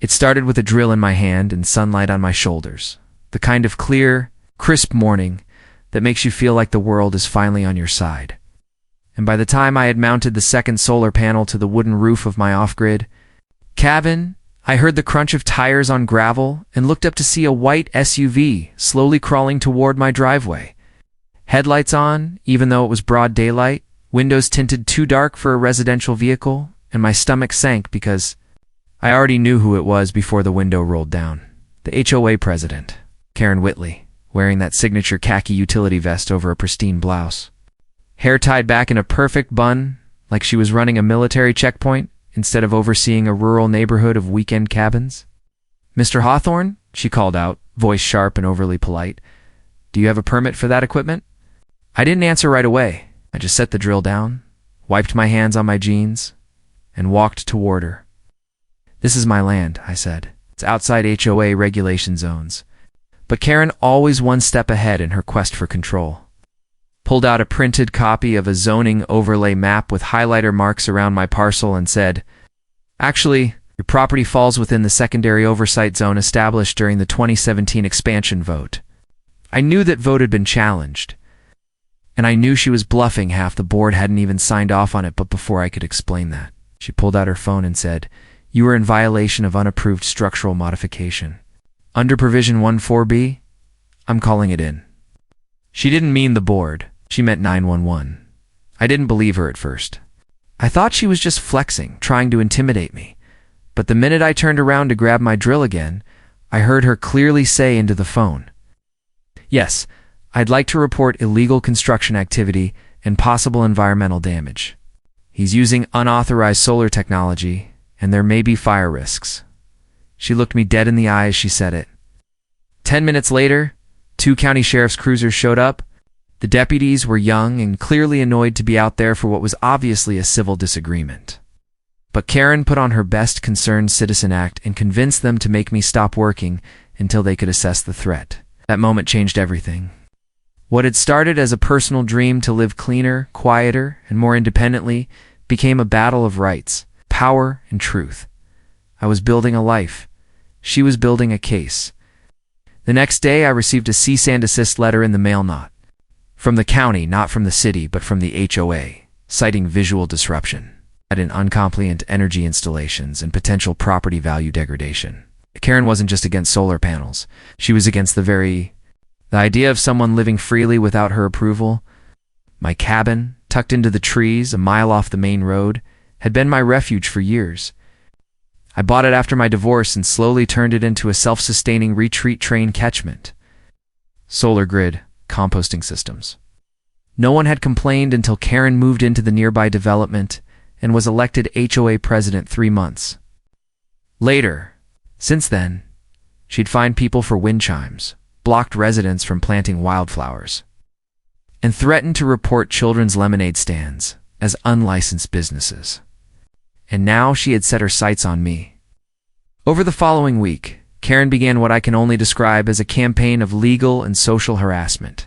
It started with a drill in my hand and sunlight on my shoulders, the kind of clear, crisp morning that makes you feel like the world is finally on your side. And by the time I had mounted the second solar panel to the wooden roof of my off-grid cabin, I heard the crunch of tires on gravel and looked up to see a white SUV slowly crawling toward my driveway. Headlights on, even though it was broad daylight, windows tinted too dark for a residential vehicle, and my stomach sank because I already knew who it was before the window rolled down. The HOA president, Karen Whitley, wearing that signature khaki utility vest over a pristine blouse. Hair tied back in a perfect bun, like she was running a military checkpoint instead of overseeing a rural neighborhood of weekend cabins. "Mr. Hawthorne," she called out, voice sharp and overly polite. "Do you have a permit for that equipment?" I didn't answer right away. I just set the drill down, wiped my hands on my jeans, and walked toward her. "This is my land," I said. "It's outside HOA regulation zones." But Karen, always one step ahead in her quest for control, pulled out a printed copy of a zoning overlay map with highlighter marks around my parcel and said, "Actually, your property falls within the secondary oversight zone established during the 2017 expansion vote." I knew that vote had been challenged, and I knew she was bluffing. Half the board hadn't even signed off on it, but before I could explain that, she pulled out her phone and said, "You are in violation of unapproved structural modification. Under provision 14B, I'm calling it in." She didn't mean the board. She meant 911. I didn't believe her at first. I thought she was just flexing, trying to intimidate me. But the minute I turned around to grab my drill again, I heard her clearly say into the phone, "Yes, I'd like to report illegal construction activity and possible environmental damage. He's using unauthorized solar technology, and there may be fire risks." She looked me dead in the eye as she said it. 10 minutes later, 2 county sheriff's cruisers showed up. The deputies were young and clearly annoyed to be out there for what was obviously a civil disagreement. But Karen put on her best concerned citizen act and convinced them to make me stop working until they could assess the threat. That moment changed everything. What had started as a personal dream to live cleaner, quieter, and more independently became a battle of rights, power, and truth. I was building a life. She was building a case. The next day, I received a cease and desist letter in the mail, not from the county, not from the city, but from the HOA, citing visual disruption in uncompliant energy installations and potential property value degradation. Karen wasn't just against solar panels. She was against the idea of someone living freely without her approval. My cabin, tucked into the trees a mile off the main road, had been my refuge for years. I bought it after my divorce and slowly turned it into a self-sustaining retreat train catchment. Solar grid, composting systems. No one had complained until Karen moved into the nearby development and was elected HOA president 3 months later. Since then, she'd fined people for wind chimes, blocked residents from planting wildflowers, and threatened to report children's lemonade stands as unlicensed businesses. And now she had set her sights on me. Over the following week, Karen began what I can only describe as a campaign of legal and social harassment.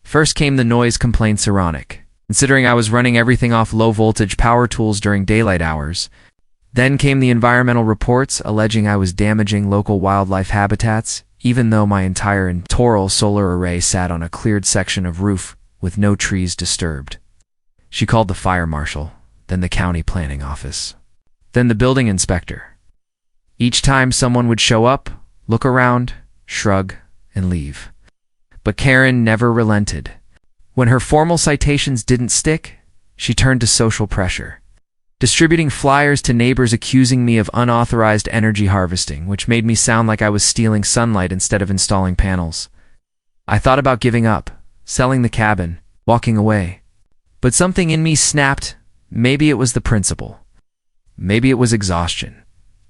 First came the noise complaints ironic, considering I was running everything off low-voltage power tools during daylight hours. Then came the environmental reports alleging I was damaging local wildlife habitats, even though my entire Toral solar array sat on a cleared section of roof with no trees disturbed. She called the fire marshal, then the county planning office, then the building inspector. Each time someone would show up, look around, shrug, and leave. But Karen never relented. When her formal citations didn't stick, she turned to social pressure, distributing flyers to neighbors accusing me of unauthorized energy harvesting, which made me sound like I was stealing sunlight instead of installing panels. I thought about giving up, selling the cabin, walking away. But something in me snapped. Maybe it was the principle. Maybe it was exhaustion.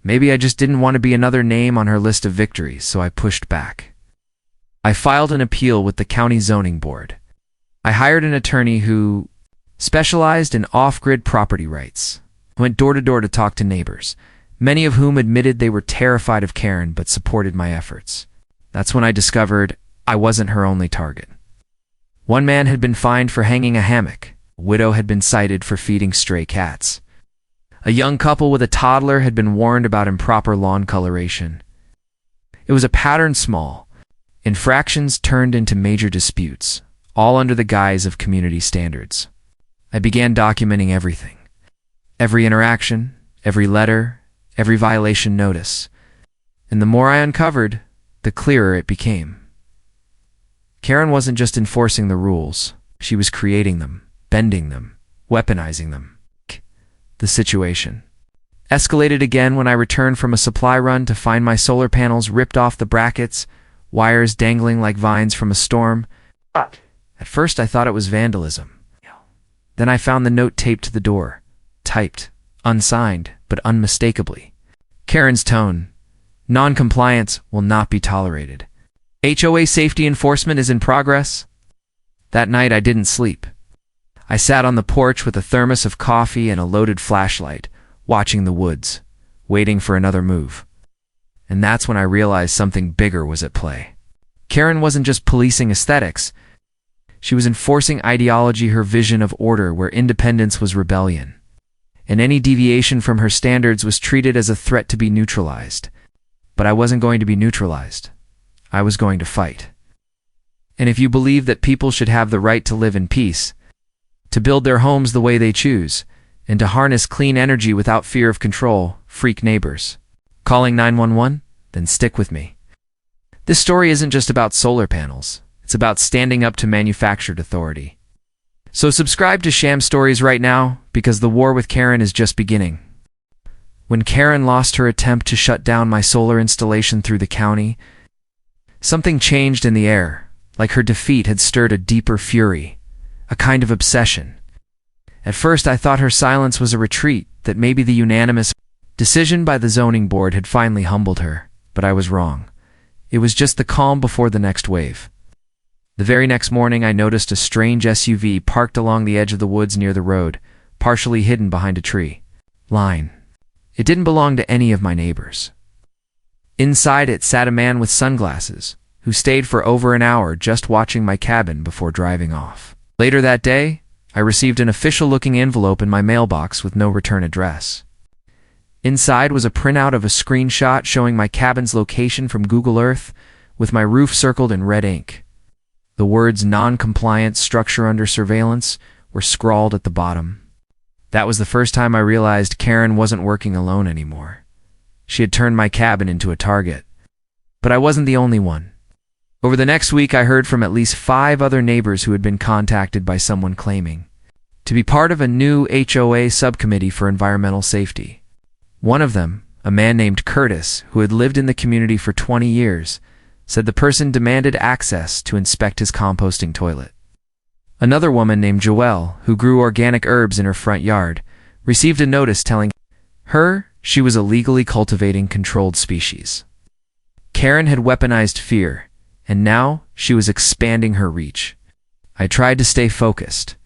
Maybe I just didn't want to be another name on her list of victories, so I pushed back. I filed an appeal with the county zoning board. I hired an attorney who specialized in off-grid property rights. I went door to door to talk to neighbors, many of whom admitted they were terrified of Karen but supported my efforts. That's when I discovered I wasn't her only target. One man had been fined for hanging a hammock. A widow had been cited for feeding stray cats. A young couple with a toddler had been warned about improper lawn coloration. It was a pattern small. Infractions turned into major disputes, all under the guise of community standards. I began documenting everything. Every interaction, every letter, every violation notice. And the more I uncovered, the clearer it became. Karen wasn't just enforcing the rules. She was creating them, bending them, weaponizing them. The situation escalated again when I returned from a supply run to find my solar panels ripped off the brackets, wires dangling like vines from a storm. At first I thought it was vandalism. Then I found the note taped to the door, typed, unsigned, but unmistakably. Karen's tone: non-compliance will not be tolerated. HOA safety enforcement is in progress. That night I didn't sleep. I sat on the porch with a thermos of coffee and a loaded flashlight, watching the woods, waiting for another move. And that's when I realized something bigger was at play. Karen wasn't just policing aesthetics. She was enforcing ideology, her vision of order where independence was rebellion. And any deviation from her standards was treated as a threat to be neutralized. But I wasn't going to be neutralized. I was going to fight. And if you believe that people should have the right to live in peace, to build their homes the way they choose, and to harness clean energy without fear of control, freak neighbors, calling 911? Then stick with me. This story isn't just about solar panels. It's about standing up to manufactured authority. So subscribe to Sham Stories right now, because the war with Karen is just beginning. When Karen lost her attempt to shut down my solar installation through the county, something changed in the air, like her defeat had stirred a deeper fury, a kind of obsession. At first I thought her silence was a retreat, that maybe the unanimous decision by the zoning board had finally humbled her, but I was wrong. It was just the calm before the next wave. The very next morning I noticed a strange SUV parked along the edge of the woods near the road, partially hidden behind a tree line. It didn't belong to any of my neighbors. Inside it sat a man with sunglasses, who stayed for over an hour just watching my cabin before driving off. Later that day, I received an official-looking envelope in my mailbox with no return address. Inside was a printout of a screenshot showing my cabin's location from Google Earth, with my roof circled in red ink. The words "non-compliant structure under surveillance" were scrawled at the bottom. That was the first time I realized Karen wasn't working alone anymore. She had turned my cabin into a target. But I wasn't the only one. Over the next week I heard from at least 5 other neighbors who had been contacted by someone claiming to be part of a new HOA subcommittee for environmental safety. One of them, a man named Curtis, who had lived in the community for 20 years, said the person demanded access to inspect his composting toilet. Another woman named Joelle, who grew organic herbs in her front yard, received a notice telling her she was illegally cultivating controlled species. Karen had weaponized fear, and now she was expanding her reach. I tried to stay focused.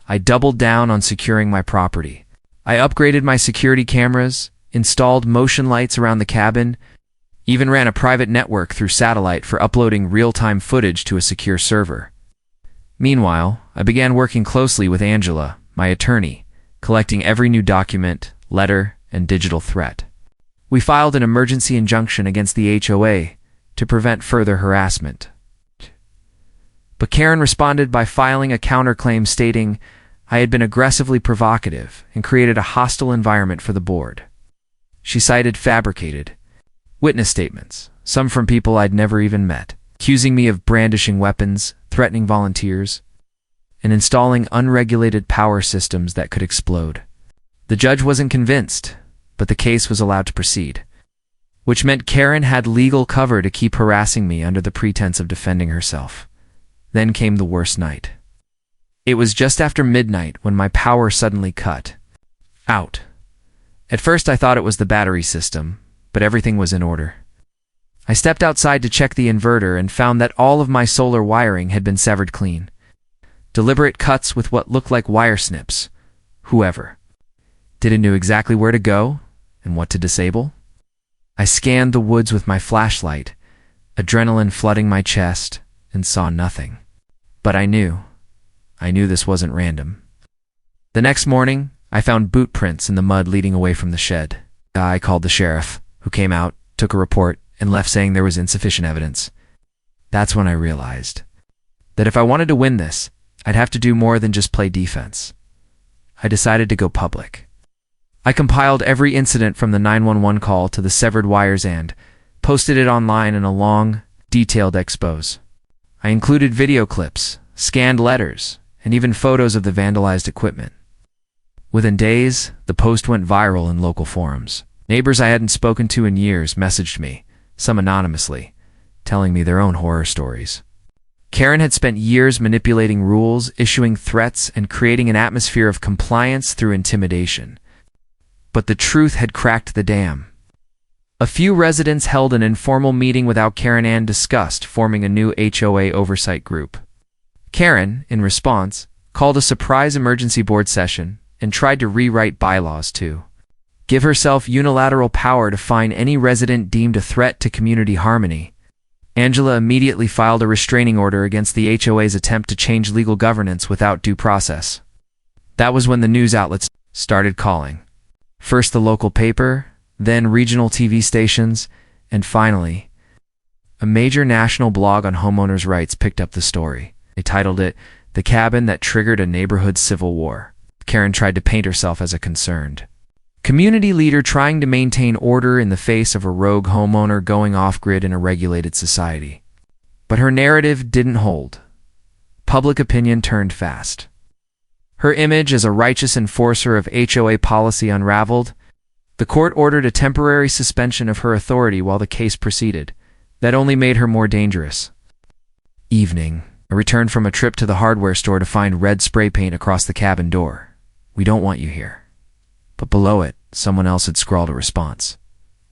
I doubled down on securing my property. I upgraded my security cameras, installed motion lights around the cabin, even ran a private network through satellite for uploading real-time footage to a secure server. Meanwhile, I began working closely with Angela, my attorney, collecting every new document, letter, and digital threat. We filed an emergency injunction against the HOA to prevent further harassment. But Karen responded by filing a counterclaim stating I had been aggressively provocative and created a hostile environment for the board. She cited fabricated witness statements, some from people I'd never even met, accusing me of brandishing weapons, threatening volunteers, and installing unregulated power systems that could explode. The judge wasn't convinced, but the case was allowed to proceed, which meant Karen had legal cover to keep harassing me under the pretense of defending herself. Then came the worst night. It was just after midnight when my power suddenly cut out. At first I thought it was the battery system, but everything was in order. I stepped outside to check the inverter and found that all of my solar wiring had been severed clean. Deliberate cuts with what looked like wire snips. Whoever did it knew exactly where to go and what to disable. I scanned the woods with my flashlight, adrenaline flooding my chest, and saw nothing. But I knew this wasn't random. The next morning, I found boot prints in the mud leading away from the shed. I called the sheriff, who came out, took a report, and left saying there was insufficient evidence. That's when I realized that if I wanted to win this, I'd have to do more than just play defense. I decided to go public. I compiled every incident from the 911 call to the severed wires and posted it online in a long, detailed expose. I included video clips, scanned letters, and even photos of the vandalized equipment. Within days, the post went viral in local forums. Neighbors I hadn't spoken to in years messaged me, some anonymously, telling me their own horror stories. Karen had spent years manipulating rules, issuing threats, and creating an atmosphere of compliance through intimidation. But the truth had cracked the dam. A few residents held an informal meeting without Karen and discussed forming a new HOA oversight group. Karen, in response, called a surprise emergency board session and tried to rewrite bylaws to give herself unilateral power to fine any resident deemed a threat to community harmony. Angela immediately filed a restraining order against the HOA's attempt to change legal governance without due process. That was when the news outlets started calling. First the local paper, then regional TV stations, and finally, a major national blog on homeowners' rights picked up the story. They titled it, "The Cabin That Triggered a Neighborhood Civil War." Karen tried to paint herself as a concerned community leader trying to maintain order in the face of a rogue homeowner going off-grid in a regulated society. But her narrative didn't hold. Public opinion turned fast. Her image as a righteous enforcer of HOA policy unraveled. The court ordered a temporary suspension of her authority while the case proceeded. That only made her more dangerous. Evening. I returned from a trip to the hardware store to find red spray paint across the cabin door. "We don't want you here." But below it, someone else had scrawled a response.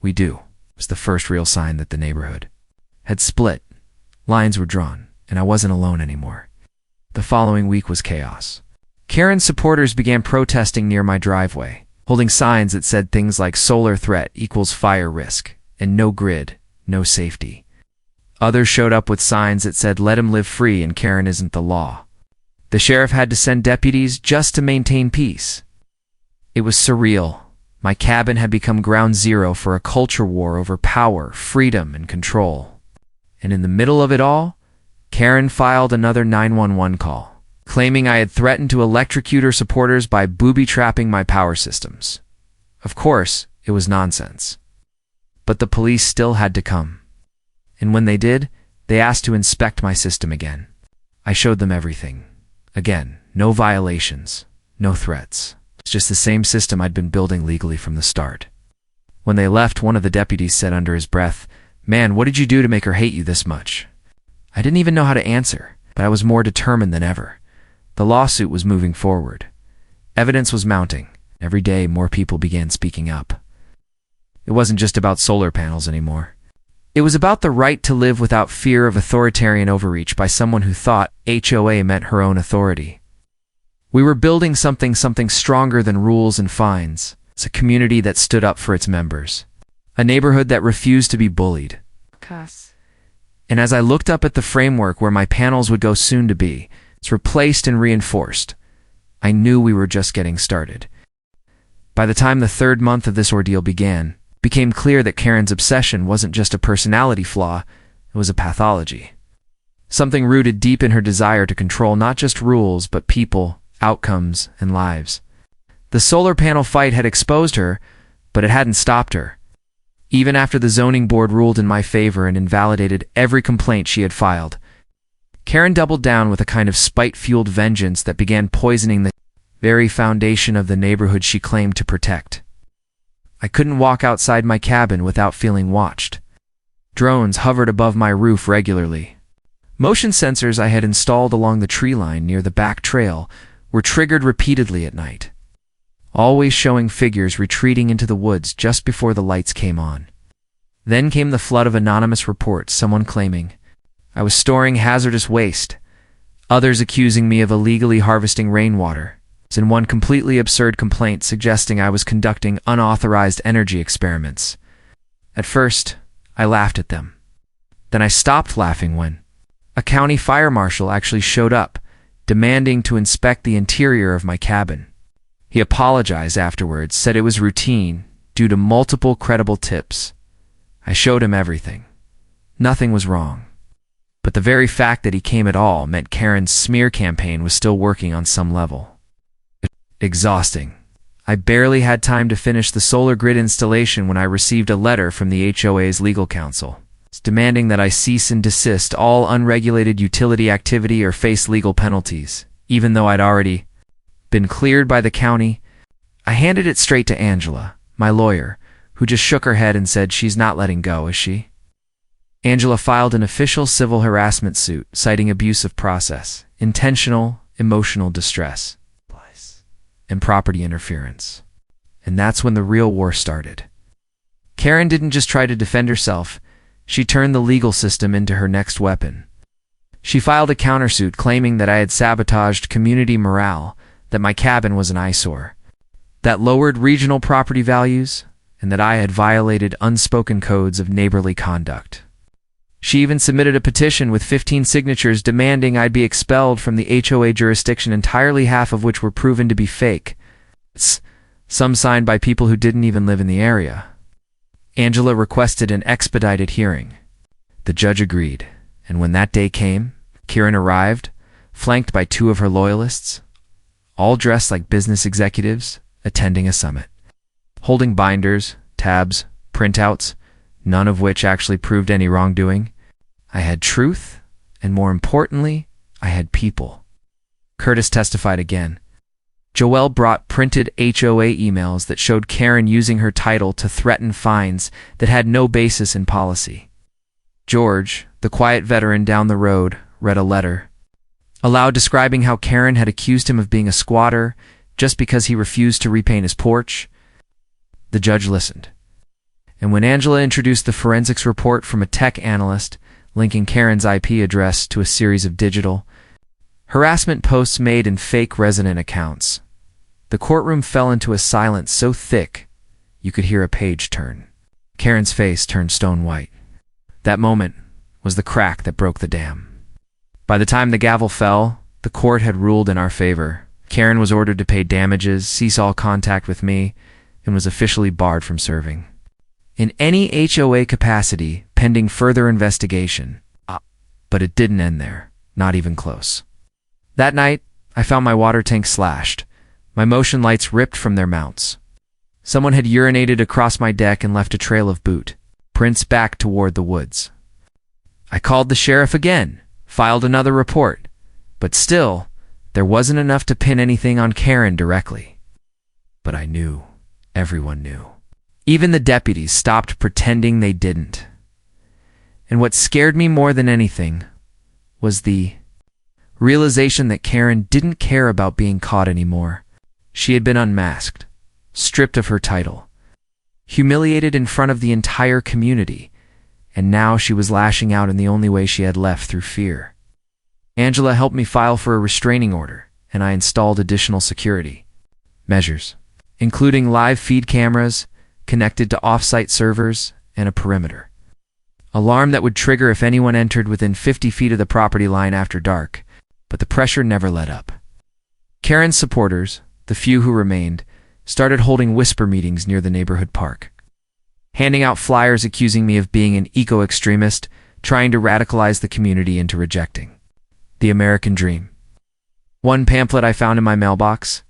"We do." It was the first real sign that the neighborhood had split. Lines were drawn, and I wasn't alone anymore. The following week was chaos. Karen's supporters began protesting near my driveway, holding signs that said things like "solar threat equals fire risk" and "no grid, no safety." Others showed up with signs that said "let him live free and Karen isn't the law." The sheriff had to send deputies just to maintain peace. It was surreal. My cabin had become ground zero for a culture war over power, freedom, and control. And in the middle of it all, Karen filed another 911 call, claiming I had threatened to electrocute her supporters by booby-trapping my power systems. Of course, it was nonsense. But the police still had to come. And when they did, they asked to inspect my system again. I showed them everything. Again, no violations, no threats. It's just the same system I'd been building legally from the start. When they left, one of the deputies said under his breath, "Man, what did you do to make her hate you this much?" I didn't even know how to answer, but I was more determined than ever. The lawsuit was moving forward. Evidence was mounting. Every day, more people began speaking up. It wasn't just about solar panels anymore. It was about the right to live without fear of authoritarian overreach by someone who thought HOA meant her own authority. We were building something stronger than rules and fines. It's a community that stood up for its members. A neighborhood that refused to be bullied. And as I looked up at the framework where my panels would go soon to be, it's replaced and reinforced, I knew we were just getting started. By the time the third month of this ordeal began, it became clear that Karen's obsession wasn't just a personality flaw, it was a pathology. Something rooted deep in her desire to control not just rules, but people, outcomes, and lives. The solar panel fight had exposed her, but it hadn't stopped her. Even after the zoning board ruled in my favor and invalidated every complaint she had filed, Karen doubled down with a kind of spite-fueled vengeance that began poisoning the very foundation of the neighborhood she claimed to protect. I couldn't walk outside my cabin without feeling watched. Drones hovered above my roof regularly. Motion sensors I had installed along the tree line near the back trail were triggered repeatedly at night, always showing figures retreating into the woods just before the lights came on. Then came the flood of anonymous reports, someone claiming I was storing hazardous waste, others accusing me of illegally harvesting rainwater, and one completely absurd complaint suggesting I was conducting unauthorized energy experiments. At first, I laughed at them. Then I stopped laughing when a county fire marshal actually showed up, demanding to inspect the interior of my cabin. He apologized afterwards, said it was routine due to multiple credible tips. I showed him everything. Nothing was wrong. But the very fact that he came at all meant Karen's smear campaign was still working on some level. Exhausting. I barely had time to finish the solar grid installation when I received a letter from the HOA's legal counsel, demanding that I cease and desist all unregulated utility activity or face legal penalties, even though I'd already been cleared by the county. I handed it straight to Angela, my lawyer, who just shook her head and said she's not letting go, is she? Angela filed an official civil harassment suit citing abuse of process, intentional emotional distress, and property interference. And that's when the real war started. Karen didn't just try to defend herself, she turned the legal system into her next weapon. She filed a countersuit claiming that I had sabotaged community morale, that my cabin was an eyesore, that lowered regional property values, and that I had violated unspoken codes of neighborly conduct. She even submitted a petition with 15 signatures demanding I'd be expelled from the HOA jurisdiction, entirely half of which were proven to be fake, some signed by people who didn't even live in the area. Angela requested an expedited hearing. The judge agreed, and when that day came, Karen arrived, flanked by 2 of her loyalists, all dressed like business executives attending a summit, holding binders, tabs, printouts, none of which actually proved any wrongdoing. I had truth, and more importantly, I had people. Curtis testified again. Joelle brought printed HOA emails that showed Karen using her title to threaten fines that had no basis in policy. George, the quiet veteran down the road, read a letter, aloud, describing how Karen had accused him of being a squatter just because he refused to repaint his porch. The judge listened. And when Angela introduced the forensics report from a tech analyst linking Karen's IP address to a series of digital harassment posts made in fake resident accounts, the courtroom fell into a silence so thick you could hear a page turn. Karen's face turned stone white. That moment was the crack that broke the dam. By the time the gavel fell, the court had ruled in our favor. Karen was ordered to pay damages, cease all contact with me, and was officially barred from serving in any HOA capacity pending further investigation. But it didn't end there, not even close. That night, I found my water tank slashed, my motion lights ripped from their mounts. Someone had urinated across my deck and left a trail of boot prints back toward the woods. I called the sheriff again, filed another report, but still, there wasn't enough to pin anything on Karen directly. But I knew. Everyone knew. Even the deputies stopped pretending they didn't. And what scared me more than anything was the realization that Karen didn't care about being caught anymore. She had been unmasked, stripped of her title, humiliated in front of the entire community, and now she was lashing out in the only way she had left, through fear. Angela helped me file for a restraining order, and I installed additional security measures, including live feed cameras connected to off-site servers and a perimeter alarm that would trigger if anyone entered within 50 feet of the property line after dark. But the pressure never let up. Karen's supporters, the few who remained, started holding whisper meetings near the neighborhood park, handing out flyers accusing me of being an eco-extremist, trying to radicalize the community into rejecting the American dream. One pamphlet I found in my mailbox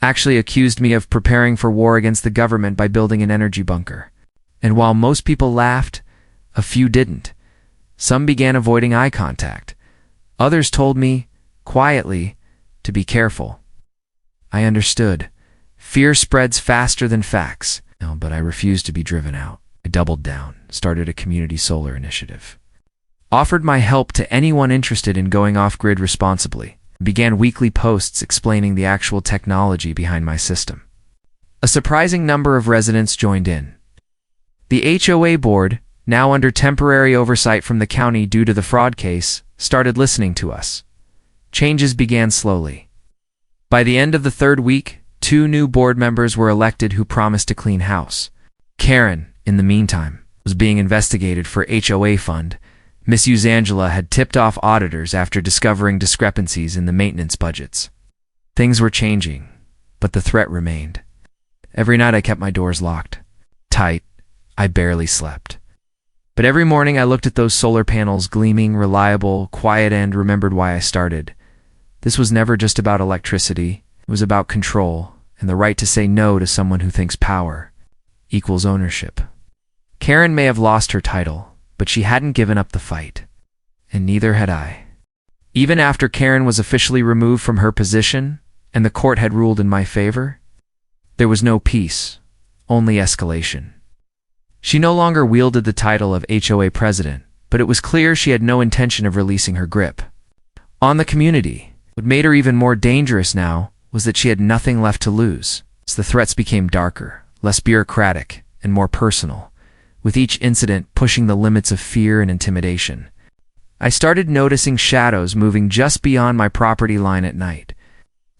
actually accused me of preparing for war against the government by building an energy bunker. And while most people laughed, a few didn't. Some began avoiding eye contact. Others told me, quietly, to be careful. I understood. Fear spreads faster than facts. No, but I refused to be driven out. I doubled down, started a community solar initiative, offered my help to anyone interested in going off-grid responsibly, and began weekly posts explaining the actual technology behind my system. A surprising number of residents joined in. The HOA board, now under temporary oversight from the county due to the fraud case, started listening to us. Changes began slowly. By the end of the 3rd week, 2 new board members were elected who promised to clean house. Karen, in the meantime, was being investigated for HOA fund. Misuse Angela had tipped off auditors after discovering discrepancies in the maintenance budgets. Things were changing, but the threat remained. Every night I kept my doors locked. Tight. I barely slept. But every morning I looked at those solar panels, gleaming, reliable, quiet, and remembered why I started. This was never just about electricity. It was about control and the right to say no to someone who thinks power equals ownership. Karen may have lost her title, but she hadn't given up the fight. And neither had I. Even after Karen was officially removed from her position and the court had ruled in my favor, there was no peace, only escalation. She no longer wielded the title of HOA president, but it was clear she had no intention of releasing her grip on the community. What made her even more dangerous now was that she had nothing left to lose. As the threats became darker, less bureaucratic, and more personal, with each incident pushing the limits of fear and intimidation. I started noticing shadows moving just beyond my property line at night.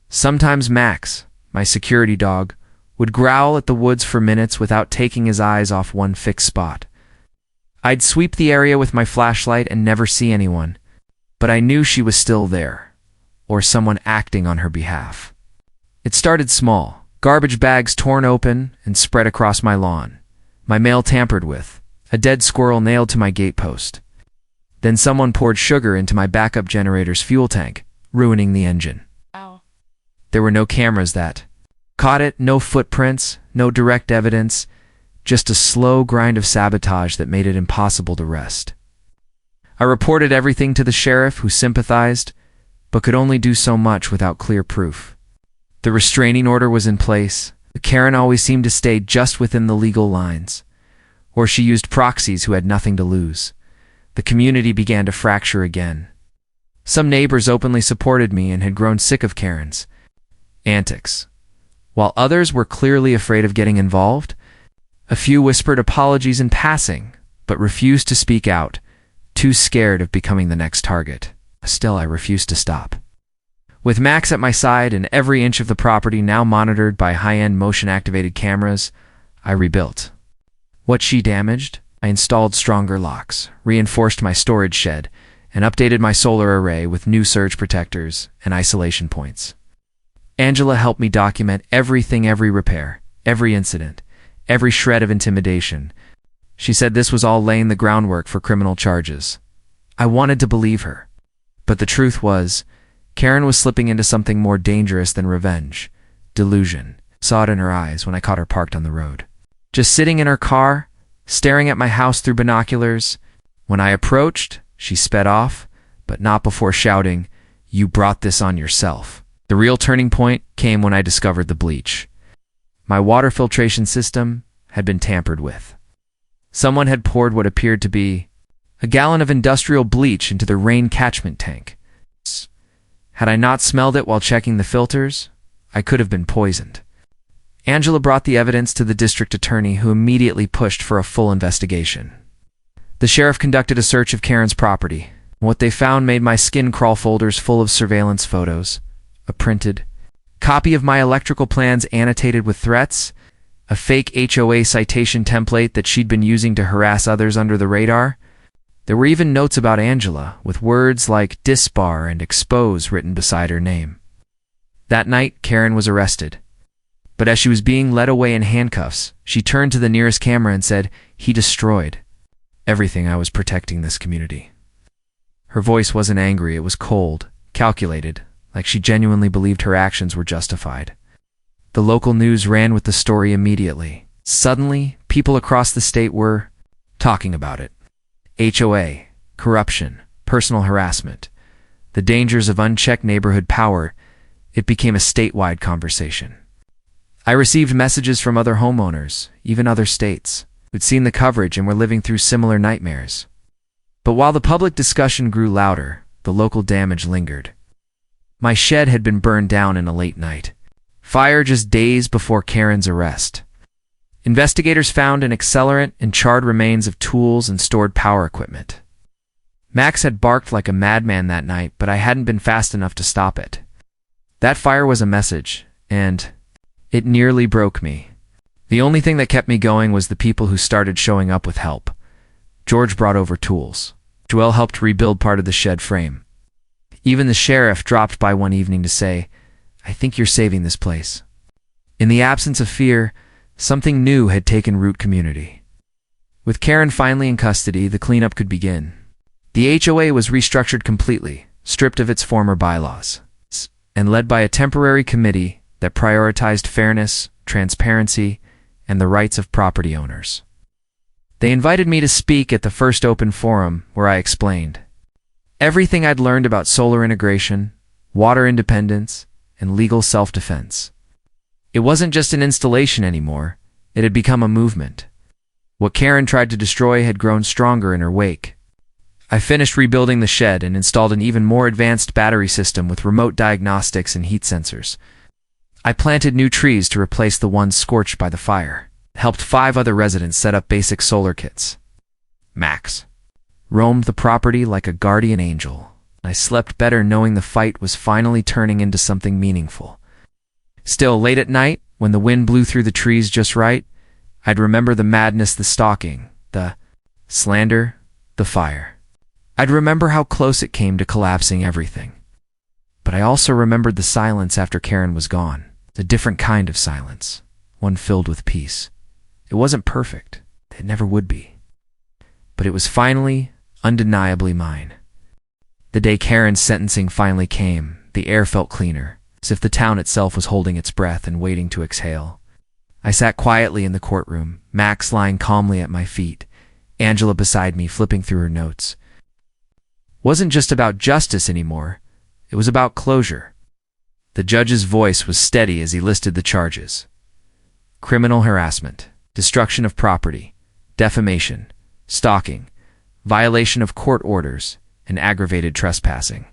Sometimes Max, my security dog, would growl at the woods for minutes without taking his eyes off one fixed spot. I'd sweep the area with my flashlight and never see anyone, but I knew she was still there, or someone acting on her behalf. It started small, garbage bags torn open and spread across my lawn, my mail tampered with, a dead squirrel nailed to my gatepost. Then someone poured sugar into my backup generator's fuel tank, ruining the engine. Wow. There were no cameras that caught it, no footprints, no direct evidence, just a slow grind of sabotage that made it impossible to rest. I reported everything to the sheriff, who sympathized, but could only do so much without clear proof. The restraining order was in place, but Karen always seemed to stay just within the legal lines. Or she used proxies who had nothing to lose. The community began to fracture again. Some neighbors openly supported me and had grown sick of Karen's antics, while others were clearly afraid of getting involved. A few whispered apologies in passing, but refused to speak out, too scared of becoming the next target. Still, I refused to stop. With Max at my side and every inch of the property now monitored by high-end motion-activated cameras, I rebuilt. What she damaged, I installed stronger locks, reinforced my storage shed, and updated my solar array with new surge protectors and isolation points. Angela helped me document everything, every repair, every incident, every shred of intimidation. She said this was all laying the groundwork for criminal charges. I wanted to believe her. But the truth was, Karen was slipping into something more dangerous than revenge, delusion. Saw it in her eyes when I caught her parked on the road. Just sitting in her car, staring at my house through binoculars. When I approached, she sped off, but not before shouting, "You brought this on yourself." The real turning point came when I discovered the bleach. My water filtration system had been tampered with. Someone had poured what appeared to be a gallon of industrial bleach into the rain catchment tank. Had I not smelled it while checking the filters, I could have been poisoned. Angela brought the evidence to the district attorney, who immediately pushed for a full investigation. The sheriff conducted a search of Karen's property. What they found made my skin crawl. Folders full of surveillance photos, a printed copy of my electrical plans annotated with threats, a fake HOA citation template that she'd been using to harass others under the radar. There were even notes about Angela, with words like disbar and expose written beside her name. That night, Karen was arrested. But as she was being led away in handcuffs, she turned to the nearest camera and said, "He destroyed everything I was protecting this community." Her voice wasn't angry, it was cold, calculated, like she genuinely believed her actions were justified. The local news ran with the story immediately. Suddenly, people across the state were talking about it. HOA, corruption, personal harassment, the dangers of unchecked neighborhood power. It became a statewide conversation. I received messages from other homeowners, even other states, who'd seen the coverage and were living through similar nightmares. But while the public discussion grew louder, the local damage lingered. My shed had been burned down in a late night fire just days before Karen's arrest. Investigators found an accelerant and charred remains of tools and stored power equipment. Max had barked like a madman that night, but I hadn't been fast enough to stop it. That fire was a message, and it nearly broke me. The only thing that kept me going was the people who started showing up with help. George brought over tools. Joelle helped rebuild part of the shed frame. Even the sheriff dropped by one evening to say, "I think you're saving this place." In the absence of fear, something new had taken root: community. With Karen finally in custody, the cleanup could begin. The HOA was restructured completely, stripped of its former bylaws, and led by a temporary committee that prioritized fairness, transparency, and the rights of property owners. They invited me to speak at the first open forum, where I explained everything I'd learned about solar integration, water independence, and legal self-defense. It wasn't just an installation anymore, it had become a movement. What Karen tried to destroy had grown stronger in her wake. I finished rebuilding the shed and installed an even more advanced battery system with remote diagnostics and heat sensors. I planted new trees to replace the ones scorched by the fire, helped 5 other residents set up basic solar kits. Max roamed the property like a guardian angel. I slept better knowing the fight was finally turning into something meaningful. Still, late at night, when the wind blew through the trees just right, I'd remember the madness, the stalking, the slander, the fire. I'd remember how close it came to collapsing everything. But I also remembered the silence after Karen was gone. A different kind of silence, one filled with peace. It wasn't perfect. It never would be. But it was finally, undeniably mine. The day Karen's sentencing finally came, the air felt cleaner, as if the town itself was holding its breath and waiting to exhale. I sat quietly in the courtroom, Max lying calmly at my feet, Angela beside me flipping through her notes. It wasn't just about justice anymore, it was about closure. The judge's voice was steady as he listed the charges: criminal harassment, destruction of property, defamation, stalking, violation of court orders, and aggravated trespassing.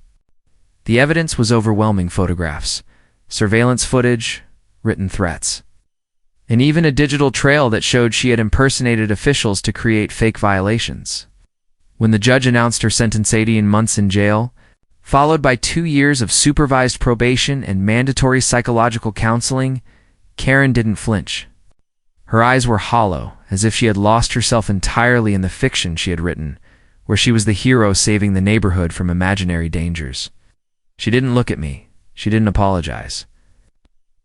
The evidence was overwhelming: photographs, surveillance footage, written threats, and even a digital trail that showed she had impersonated officials to create fake violations. When the judge announced her sentence, 18 months in jail, followed by 2 years of supervised probation and mandatory psychological counseling, Karen didn't flinch. Her eyes were hollow, as if she had lost herself entirely in the fiction she had written, where she was the hero saving the neighborhood from imaginary dangers. She didn't look at me. She didn't apologize.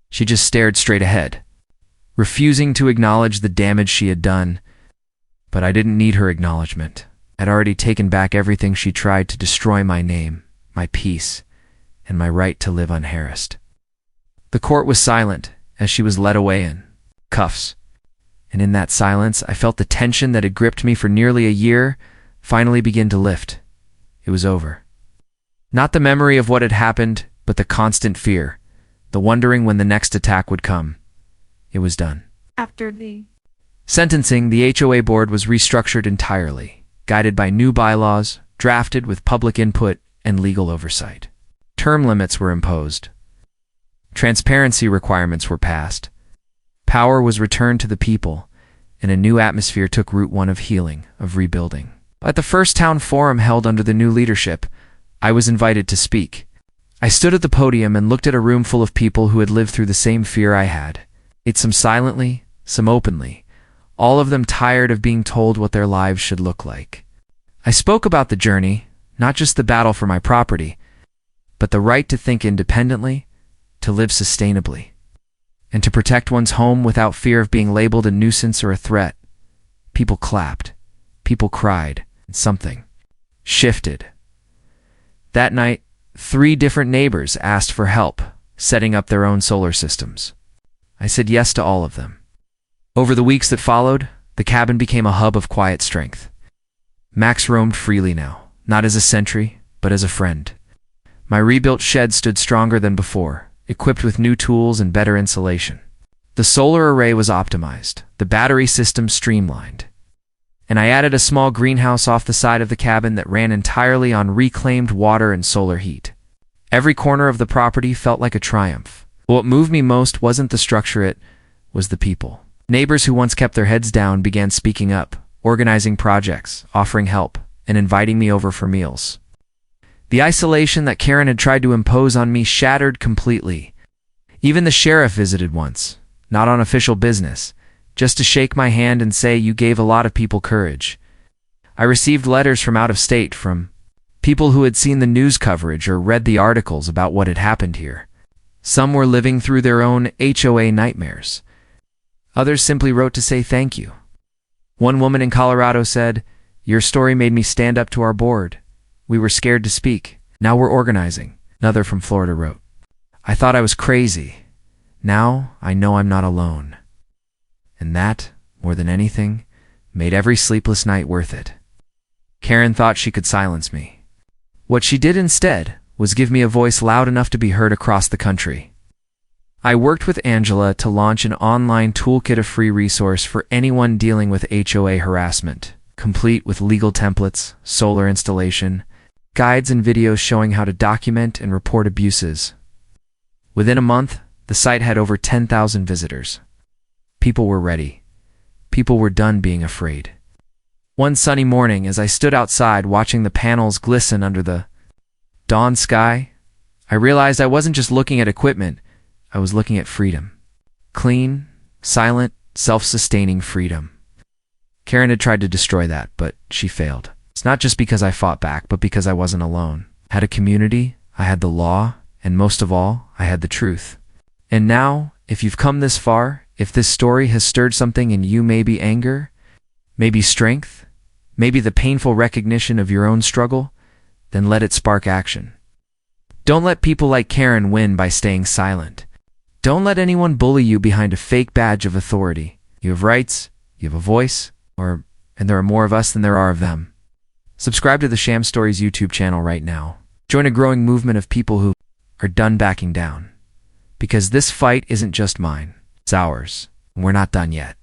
She just stared straight ahead, refusing to acknowledge the damage she had done. But I didn't need her acknowledgement. I'd already taken back everything she tried to destroy: my name, my peace, and my right to live unharassed. The court was silent as she was led away in cuffs. And in that silence, I felt the tension that had gripped me for nearly a year finally begin to lift. It was over. Not the memory of what had happened, but the constant fear, the wondering when the next attack would come. It was done. After the sentencing, the HOA board was restructured entirely, guided by new bylaws, drafted with public input and legal oversight. Term limits were imposed. Transparency requirements were passed. Power was returned to the people, and a new atmosphere took root: one of healing, of rebuilding. At the first town forum held under the new leadership, I was invited to speak. I stood at the podium and looked at a room full of people who had lived through the same fear I had. Some silently, some openly, all of them tired of being told what their lives should look like. I spoke about the journey, not just the battle for my property, but the right to think independently, to live sustainably, and to protect one's home without fear of being labeled a nuisance or a threat. People clapped, people cried, and something shifted. That night, 3 different neighbors asked for help setting up their own solar systems. I said yes to all of them. Over the weeks that followed, the cabin became a hub of quiet strength. Max roamed freely now, not as a sentry, but as a friend. My rebuilt shed stood stronger than before, equipped with new tools and better insulation. The solar array was optimized, the battery system streamlined, and I added a small greenhouse off the side of the cabin that ran entirely on reclaimed water and solar heat. Every corner of the property felt like a triumph. What moved me most wasn't the structure, it was the people. Neighbors who once kept their heads down began speaking up, organizing projects, offering help, and inviting me over for meals. The isolation that Karen had tried to impose on me shattered completely. Even the sheriff visited once, not on official business, just to shake my hand and say, "You gave a lot of people courage." I received letters from out of state, from people who had seen the news coverage or read the articles about what had happened here. Some were living through their own HOA nightmares. Others simply wrote to say thank you. One woman in Colorado said, "Your story made me stand up to our board. We were scared to speak. Now we're organizing." Another from Florida wrote, "I thought I was crazy. Now I know I'm not alone." And that, more than anything, made every sleepless night worth it. Karen thought she could silence me. What she did instead was give me a voice loud enough to be heard across the country. I worked with Angela to launch an online toolkit, a free resource for anyone dealing with HOA harassment, complete with legal templates, solar installation, guides and videos showing how to document and report abuses. Within a month, the site had over 10,000 visitors. People were ready. People were done being afraid. One sunny morning, as I stood outside watching the panels glisten under the dawn sky, I realized I wasn't just looking at equipment, I was looking at freedom. Clean, silent, self-sustaining freedom. Karen had tried to destroy that, but she failed. It's not just because I fought back, but because I wasn't alone. I had a community, I had the law, and most of all, I had the truth. And now, if you've come this far, if this story has stirred something in you, maybe anger, maybe strength, maybe the painful recognition of your own struggle, then let it spark action. Don't let people like Karen win by staying silent. Don't let anyone bully you behind a fake badge of authority. You have rights, you have a voice, and there are more of us than there are of them. Subscribe to the Sham Stories YouTube channel right now. Join a growing movement of people who are done backing down. Because this fight isn't just mine, it's ours, and we're not done yet.